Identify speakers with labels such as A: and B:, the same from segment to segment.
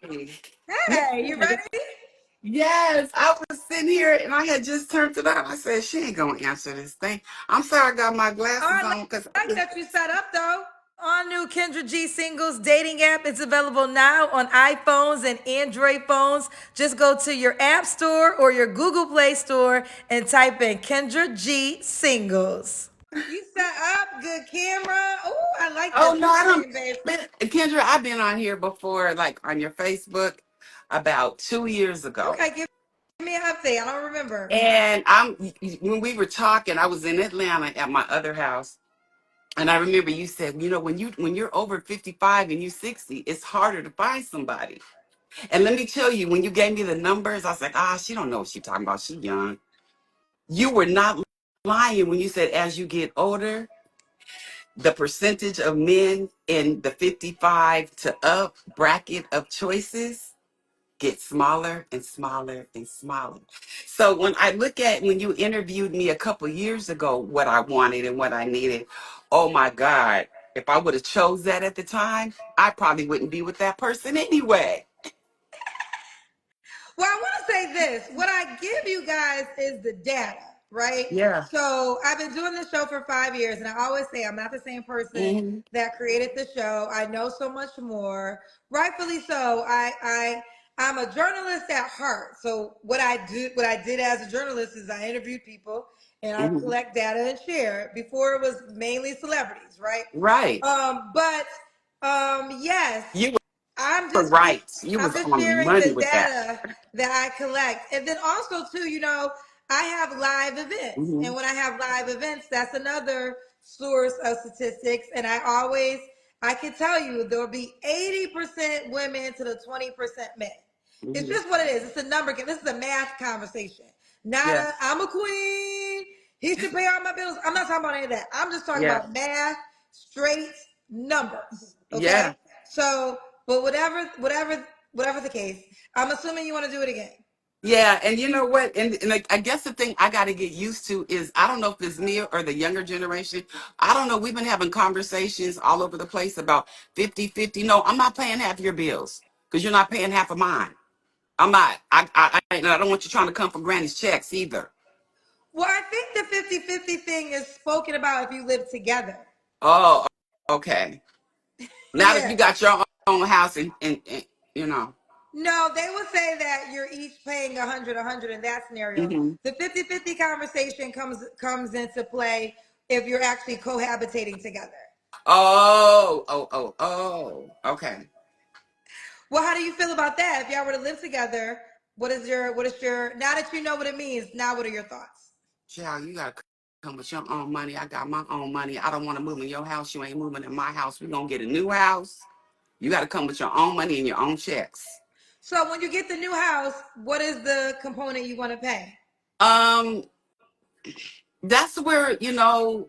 A: Hey.
B: Hey, you ready?
A: Yes, I was sitting here and I had just turned it on. I said, she ain't gonna answer this thing. I'm sorry I got my
B: Oh,
A: glasses
B: I
A: on because
B: like that you set up though. All new Kendra G Singles dating app. It's available now on iPhones and Android phones. Just go to your App Store or your Google Play Store and type in Kendra G Singles. You set up, good camera. Oh, I like
A: oh
B: this.
A: no,
B: What's
A: I
B: your
A: don't
B: name, babe?
A: Kendra, I've been on here before, like on your Facebook about 2 years ago.
B: Okay, give me an update. I don't remember.
A: And when we were talking, I was in Atlanta at my other house. And I remember you said, when you're over 55 and you 60, it's harder to find somebody. And let me tell you, when you gave me the numbers, I was like, she don't know what she's talking about. She's young. You were not lying when you said as you get older, the percentage of men in the 55 to up bracket of choices get smaller and smaller and smaller. So when you interviewed me a couple years ago, what I wanted and what I needed, oh my God, if I would have chose that at the time, I probably wouldn't be with that person anyway.
B: Well, I want to say this. What I give you guys is the data, right?
A: Yeah.
B: So I've been doing this show for 5 years, and I always say I'm not the same person
A: Hmm.
B: that created the show. I know so much more, rightfully so. I'm a journalist at heart. So what I did as a journalist is I interviewed people and I
A: Hmm.
B: collect data and share. Before it was mainly celebrities, right?
A: Right.
B: Yes,
A: You
B: I'm
A: were
B: just
A: right. You
B: I'm
A: was
B: just
A: on
B: sharing
A: money
B: the
A: with that.
B: data that I collect. And then also too, I have live events.
A: Hmm.
B: And when I have live events, that's another source of statistics. And I can tell you there'll be 80% women to the 20% men. It's
A: Hmm.
B: just what it is. It's a number game. This is a math conversation. Not
A: Yeah.
B: a I'm a queen. He should pay all my bills. I'm not talking about any of that. I'm just talking
A: Yeah.
B: about math, straight numbers. Okay.
A: Yeah.
B: So, but whatever the case, I'm assuming you want to do it again.
A: Yeah, and you know what? And I guess the thing I got to get used to is I don't know if it's me or the younger generation. I don't know. We've been having conversations all over the place about 50-50. No, I'm not paying half your bills because you're not paying half of mine. I'm not. And I don't want you trying to come for granny's checks either.
B: Well, I think the 50-50 thing is spoken about if you live together.
A: Oh, okay. Now that you
B: Yeah.
A: got your own house and you know.
B: No, they would say that you're each paying 100 in that scenario.
A: Hmm.
B: The 50-50 conversation comes into play if you're actually cohabitating together.
A: Oh. Okay.
B: Well, how do you feel about that? If y'all were to live together, what is your now that you know what it means, now what are your thoughts?
A: Child, you gotta come with your own money. I got my own money. I don't want to move in your house. You ain't moving in my house. We're gonna get a new house. You gotta come with your own money and your own checks.
B: So when you get the new house, what is the component you want to pay?
A: Um, that's where I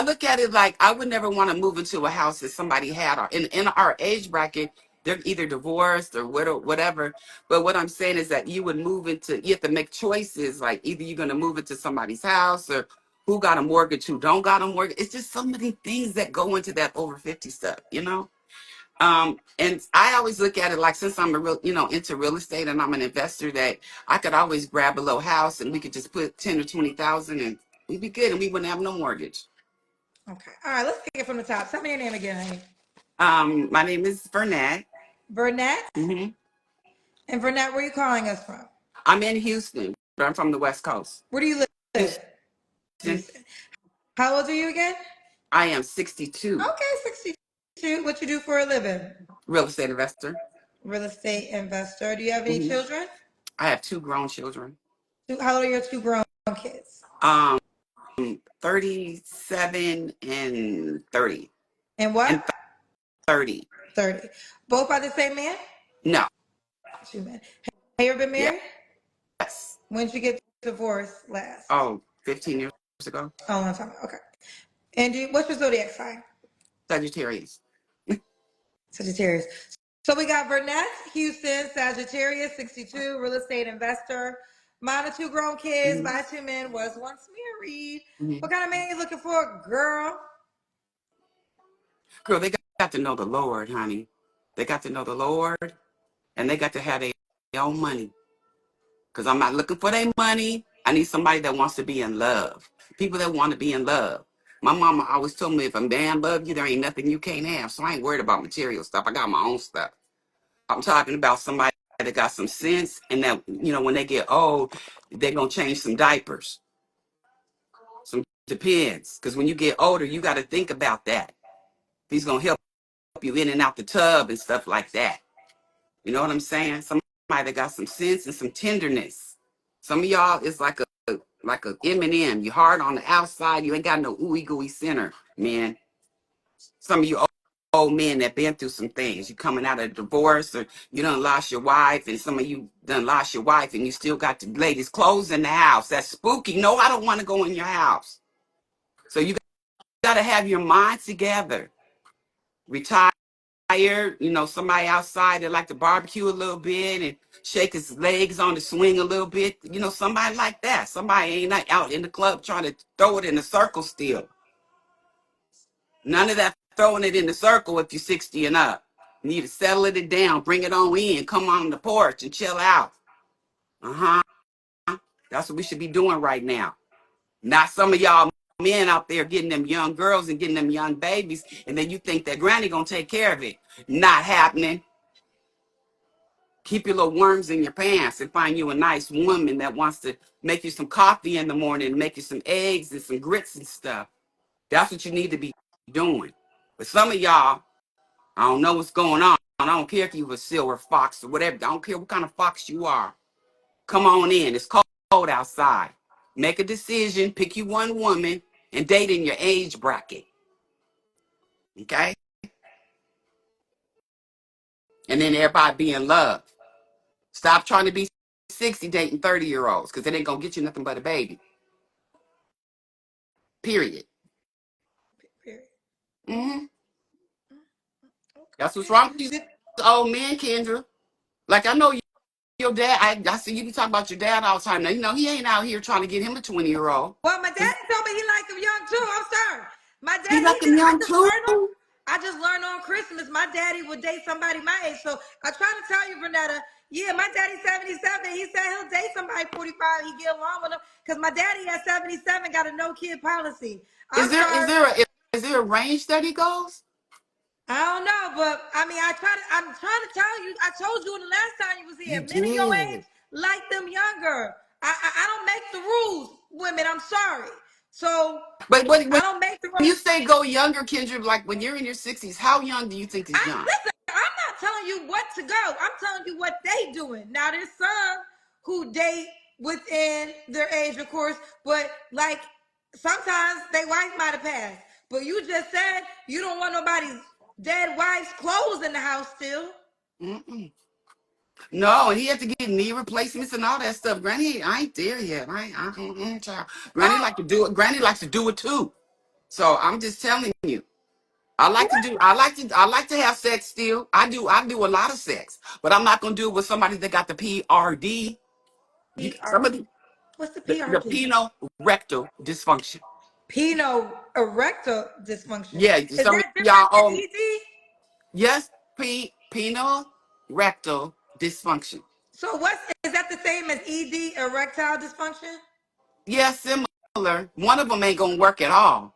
A: look at it like I would never want to move into a house that somebody had or in our age bracket. They're either divorced or whatever. But what I'm saying is that you have to make choices. Like either you're gonna move into somebody's house or who got a mortgage, who don't got a mortgage. It's just so many things that go into that over 50 stuff. And I always look at it like since I'm into real estate and I'm an investor that I could always grab a little house and we could just put 10 or 20,000 and we'd be good and we wouldn't have no mortgage.
B: Okay. All right, let's take it from the top. Tell me your name again, honey.
A: My name is Vernat.
B: Burnett.
A: Hmm.
B: And Burnett, where are you calling us from?
A: I'm in Houston, but I'm from the West Coast.
B: Where do you live?
A: Houston.
B: Houston. How old are you again?
A: I am 62,
B: Okay, 62. What you do for a living?
A: real estate investor.
B: Real estate investor. Do you have any
A: Hmm.
B: children?
A: I have two grown children.
B: How old are your two grown kids?
A: Um, 37 and 30.
B: And what?
A: And 30.
B: 30. Both by the same man?
A: No.
B: Two men. Have you ever been married?
A: Yes.
B: When did you get divorced last?
A: Oh, 15 years ago.
B: Oh, long time ago. Okay. And what's your zodiac sign?
A: Sagittarius.
B: Sagittarius. So we got Burnett, Houston, Sagittarius, 62, real estate investor. Mine are two grown kids,
A: Hmm.
B: by two men, was once married.
A: Hmm.
B: What kind of man you looking for, girl?
A: Girl, they got to know the Lord, honey. They got to know the Lord, and they got to have their own money. Because I'm not looking for their money. I need somebody that wants to be in love. People that want to be in love. My mama always told me if a man love you, there ain't nothing you can't have. So I ain't worried about material stuff. I got my own stuff. I'm talking about somebody that got some sense and that, when they get old, they're going to change some diapers. Some depends. Because when you get older, you got to think about that. He's going to help you in and out the tub and stuff like that. You know what I'm saying? Somebody that got some sense and some tenderness. Some of y'all is like a M&M. You hard on the outside. You ain't got no ooey gooey center, man. Some of you old men that been through some things. You coming out of a divorce, or you done lost your wife, and some of you done lost your wife, and you still got the ladies' clothes in the house. That's spooky. No, I don't want to go in your house. So you got to have your mind together. Retire. Somebody outside that like to barbecue a little bit and shake his legs on the swing a little bit. Somebody like that. Somebody ain't not out in the club trying to throw it in a circle still. None of that throwing it in the circle if you're 60 and up. You need to settle it down, bring it on in, come on the porch and chill out. Uh-huh. That's what we should be doing right now. Not some of y'all men out there getting them young girls and getting them young babies, and then you think that granny gonna take care of it. Not happening. Keep your little worms in your pants and find you a nice woman that wants to make you some coffee in the morning and make you some eggs and some grits and stuff. That's what you need to be doing. But some of y'all, I don't know what's going on. I don't care if you're a silver fox or whatever. I don't care what kind of fox you are. Come on in. It's cold outside. Make a decision. Pick you one woman and date in your age bracket. Okay? And then everybody be in love. Stop trying to be 60 dating 30-year-olds because it ain't going to get you nothing but a baby. Period.
B: Period.
A: Mm-hmm. That's what's
B: Okay.
A: wrong with these old men, Kendra. Like, I know your dad. I see you be talking about your dad all the time. Now, he ain't out here trying to get him a 20-year-old.
B: Well, my daddy told me he liked them young too. I'm sorry. My
A: He
B: daddy,
A: like
B: he
A: them
B: just I
A: young
B: just
A: too.
B: learned on I just learned on Christmas my daddy would date somebody my age. So I try to tell you, Vernetta, yeah, my daddy's 77. He said he'll date somebody 45. He get along with him. Because my daddy at 77 got a no kid policy.
A: Is
B: I'm
A: there is
B: sorry.
A: there a is there a range that he goes?
B: I don't know, but I mean, I'm trying to tell you. I told you in the last time you was here.
A: You
B: Men of your age
A: did.
B: like them younger. I don't make the rules, women. I'm sorry. So
A: But when
B: I don't make the rules.
A: you say go younger, Kendra, like when you're in your 60s, how young do you think is young?
B: Listen, I'm not telling you what to go. I'm telling you what they doing. Now there's some who date within their age, of course, but like sometimes they wife might have passed. But you just said you don't want nobody's dead wife's clothes in the house still.
A: Mm-mm. No, and he had to get knee replacements and all that stuff. Granny, I ain't there yet. Child. Granny
B: Oh,
A: like to do it. Granny likes to do it too. So I'm just telling you.
B: what?
A: I like to have sex still. I do a lot of sex. But I'm not gonna do it with somebody that got the PRD.
B: PR.
A: Somebody
B: What's the
A: the
B: PRD?
A: penile rectal dysfunction.
B: Penile erectile dysfunction.
A: Yeah,
B: Is
A: some of
B: that different
A: y'all
B: than
A: own
B: ED?
A: yes, penile rectal dysfunction.
B: So what's is that the same as ED, erectile dysfunction?
A: Yeah, similar. One of them ain't gonna work at all.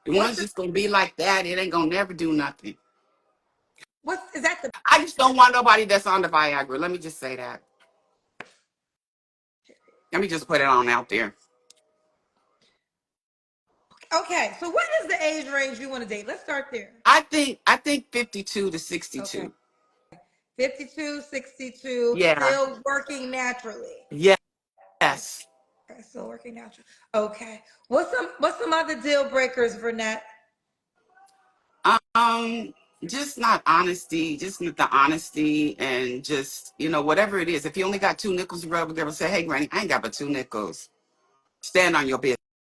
A: The
B: What's
A: one's
B: the
A: just gonna be like that. It ain't gonna never do nothing.
B: what's is that the
A: I just don't want nobody that's on the Viagra. Let me just say that. Let me just put it on out there.
B: okay? So what is the age range you want to date? Let's start there.
A: I think 52 to
B: Okay,
A: 62.
B: 52, 62,
A: Yeah.
B: still working naturally.
A: Yes.
B: Okay, still working naturally. Okay, what's some other deal breakers for Nat?
A: Um, just not honesty, just not the honesty and just, whatever it is. If you only got two nickels to rub together, say, hey, Granny, I ain't got but two nickels. Stand on your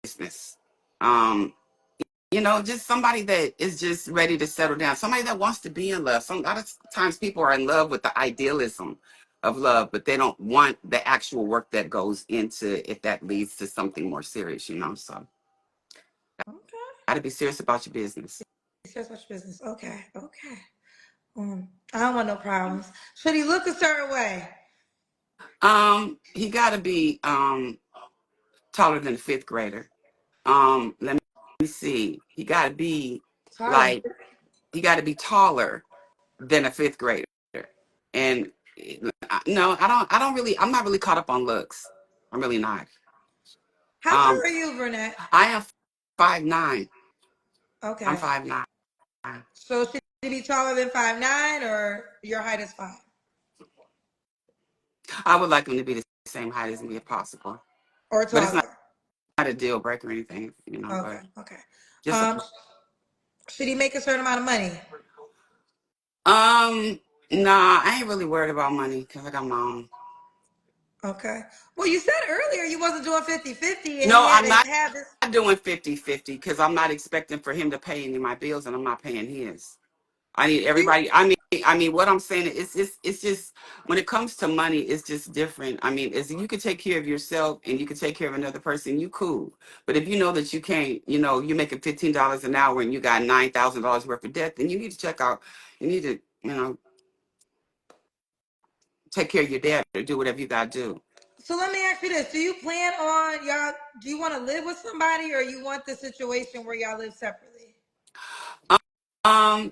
A: business. Um, just somebody that is just ready to settle down. Somebody that wants to be in love. A lot of times people are in love with the idealism of love, but they don't want the actual work that goes into if that leads to something more serious. So
B: Okay,
A: gotta be serious about your business.
B: serious about your business. Okay, okay. I don't want no problems. Should he look a certain way?
A: He got to be taller than a fifth grader. Let me see.
B: Taller.
A: Like he got to be taller than a fifth grader. And no, I don't really. I'm not really caught up on looks. I'm really not.
B: How tall
A: Um,
B: are you, Burnett?
A: I am 5'9". I'm
B: Okay.
A: 5'9".
B: So should he be taller than 5'9", or your height is 5?
A: I would like him to be the same height as me if possible,
B: Or
A: but it's not
B: taller?
A: a deal breaker or anything,
B: Okay,
A: But
B: okay.
A: just
B: Um, should he make a certain amount of money?
A: um, nah, I ain't really worried about money because I got my own.
B: Okay. Well, you said earlier you wasn't doing 50-50, and he
A: No,
B: had
A: I'm
B: to
A: not
B: have this.
A: doing 50-50 because I'm not expecting for him to pay any of my bills and I'm not paying his. I need everybody. I mean, what I'm saying is, it's just when it comes to money, it's just different. I mean, is you can take care of yourself and you can take care of another person, you cool. But if you know that you can't, you're making $15 an hour and you got $9,000 worth of debt, then you need to check out. You need to, take care of your debt or do whatever you got to do.
B: So let me ask you this: do you plan on y'all? Do you want to live with somebody, or you want the situation where y'all live separately?
A: And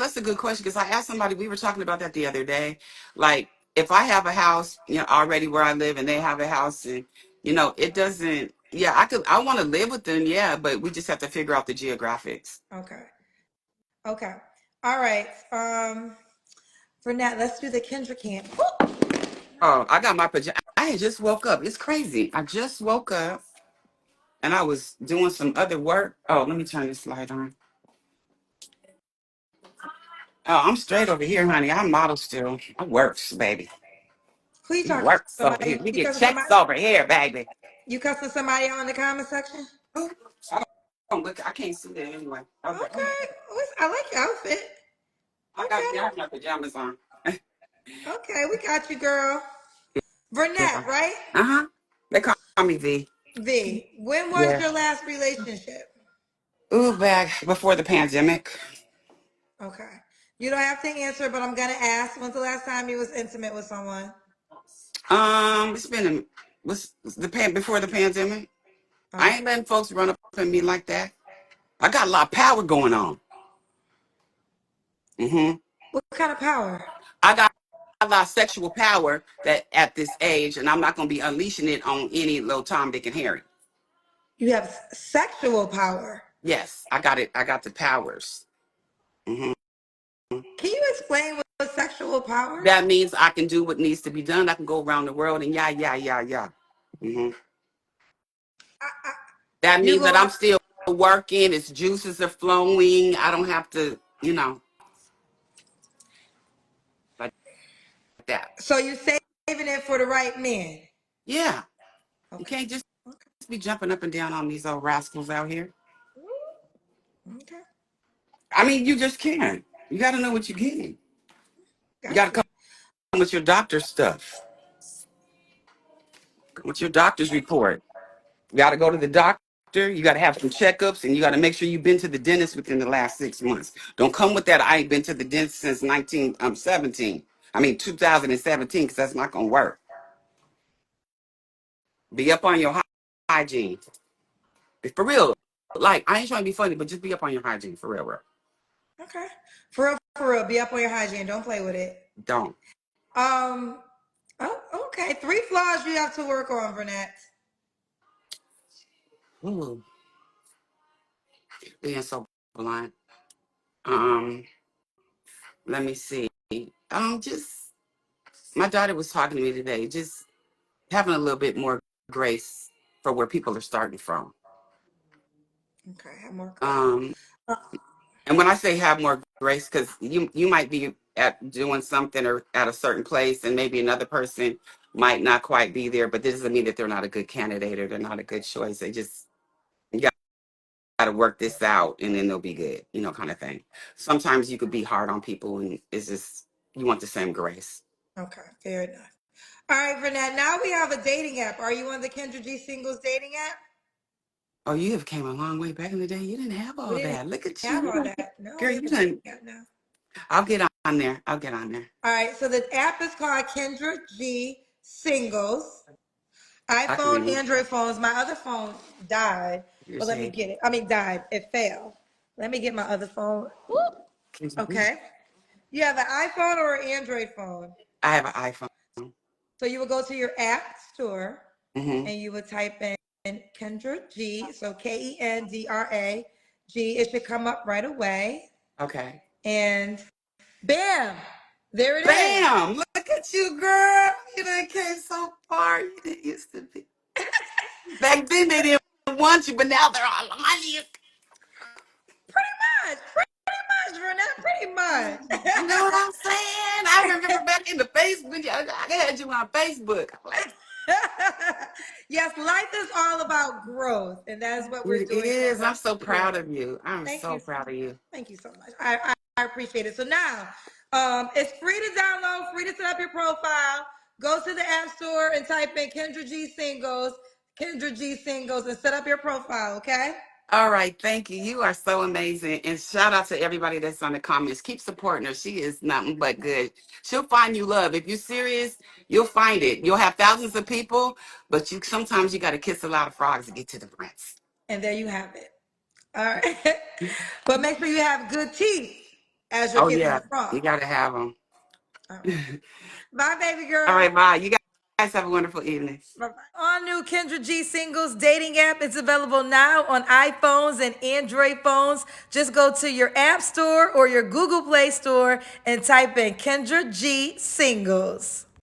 A: that's a good question because I asked somebody. We were talking about that the other day. Like, if I have a house, already where I live, and they have a house, and it doesn't. Yeah, I want to live with them. Yeah, but we just have to figure out the geographics.
B: Okay. Okay. All right. For now, let's do the Kendra camp.
A: Oh, I got my pajama. I had just woke up. It's crazy. I just woke up and I was doing some other work. Oh, let me turn this light on. Oh, I'm straight over here, honey. I model still. I works, baby.
B: Who you
A: We
B: talking to?
A: works over here.
B: Somebody?
A: We
B: You
A: get
B: cussing
A: checks
B: somebody?
A: over here, baby.
B: You cussing somebody out in the comment section?
A: I don't look. I can't see that anyway. Okay.
B: Okay. I like your outfit.
A: I
B: Okay.
A: have my pajamas on.
B: Okay, we got you, girl. Burnett,
A: Yeah.
B: right?
A: Uh-huh. They call me V.
B: V. When was
A: Yeah.
B: your last relationship?
A: Ooh, back before the pandemic.
B: Okay. You don't have to answer, but I'm gonna ask. When's the last time you was intimate with someone?
A: It's been was before the pandemic. I
B: Okay.
A: ain't letting folks run up on me like that. I got a lot of power going on.
B: What kind of power?
A: I got a lot of sexual power that at this age, and I'm not gonna be unleashing it on any little Tom, Dick, and Harry.
B: You have sexual power.
A: Yes, I got it. I got the powers. hmm
B: Can you explain what sexual powers?
A: That means I can do what needs to be done. I can go around the world and yeah, yeah, yeah, yeah. hmm
B: I, I,
A: That
B: you
A: means that
B: go.
A: I'm still working. Its juices are flowing. I don't have to, like that.
B: So you saving it for the right man?
A: Yeah, you
B: Okay.
A: can't just
B: Okay.
A: be jumping up and down on these old rascals out here.
B: Okay.
A: I mean, you just can't. You got to know what you're getting. You got
B: Got
A: to
B: you.
A: come with your doctor's stuff, with your doctor's report. You got to go to the doctor. You got to have some checkups, and you got to make sure you've been to the dentist within the last 6 months. Don't come with that. I ain't been to the dentist since 1917. I mean 2017, because that's not gonna work. Be up on your hygiene, for real. Like, I ain't trying to be funny, but just be up on your hygiene for real, bro.
B: Okay. For real, for real. Be up on your hygiene. Don't play with it.
A: Don't.
B: Um. Oh, okay. 3 flaws you have to work on, Burnett.
A: Ooh, being so blunt. Um, Let me see. Just my daughter was talking to me today. Just having a little bit more grace for where people are starting from.
B: Okay. Have more grace.
A: Um,
B: Uh,
A: and when I say have more grace, because you might be at doing something or at a certain place, and maybe another person might not quite be there, but this doesn't mean that they're not a good candidate or they're not a good choice. They just you got to work this out, and then they'll be good, kind of thing. Sometimes you could be hard on people, and it's just you want the same grace.
B: okay. Fair enough. All right, Burnett. Now we have a dating app. Are you on the Kendra G Singles dating app?
A: Oh, you have came a long way. Back in the day, you didn't have
B: We
A: all
B: didn't
A: that. Look at
B: have all
A: you,
B: that. No,
A: girl.
B: we have
A: You
B: a dating
A: done
B: app now.
A: I'll get on there. I'll get on there.
B: All right, so the app is called Kendra G Singles.
A: I can
B: iPhone,
A: remember.
B: Android phones. My other phone died.
A: You're
B: Well, let me
A: saying,
B: get it. I mean, died. It failed. Let me get my other phone. Whoop. Okay. You have an iPhone or an Android phone?
A: I have an iPhone.
B: So you will go to your app store
A: Hmm.
B: and you would type in Kendra G. So Kendra G. It should come up right away.
A: Okay.
B: And bam, there it is.
A: Bam! Look at you, girl. You done came so far. You didn't used to be. Back then they didn't want you, but now they're all on you.
B: Pretty much, Renee, pretty
A: You know what
B: much.
A: I'm saying? I remember back in the Facebook, I had you on Facebook. I'm like,
B: Yes, life is all about growth, and that is what we're
A: it
B: doing
A: is. I'm so
B: here.
A: proud of you. I'm
B: Thank
A: so
B: you.
A: proud of you.
B: Thank you so much. I appreciate it. So now, it's free to download, free to set up your profile. Go to the App Store and type in Kendra G Singles, and set up your profile. Okay.
A: All right, thank you. You are so amazing. And shout out to everybody that's on the comments. Keep supporting her. She is nothing but good. She'll find you love. If you're serious, you'll find it. You'll have thousands of people, but you sometimes you gotta kiss a lot of frogs to get to the prince.
B: And there you have it. All right. But make sure you have good teeth as you're
A: Oh
B: kissing
A: yeah,
B: the frog.
A: you gotta have them.
B: All right. Bye, baby
A: All
B: girl.
A: right, bye. You guys have a wonderful evening.
B: Bye bye. All new Kendra G Singles dating app is available now on iPhones and Android phones. Just go to your App Store or your Google Play Store and type in Kendra G Singles.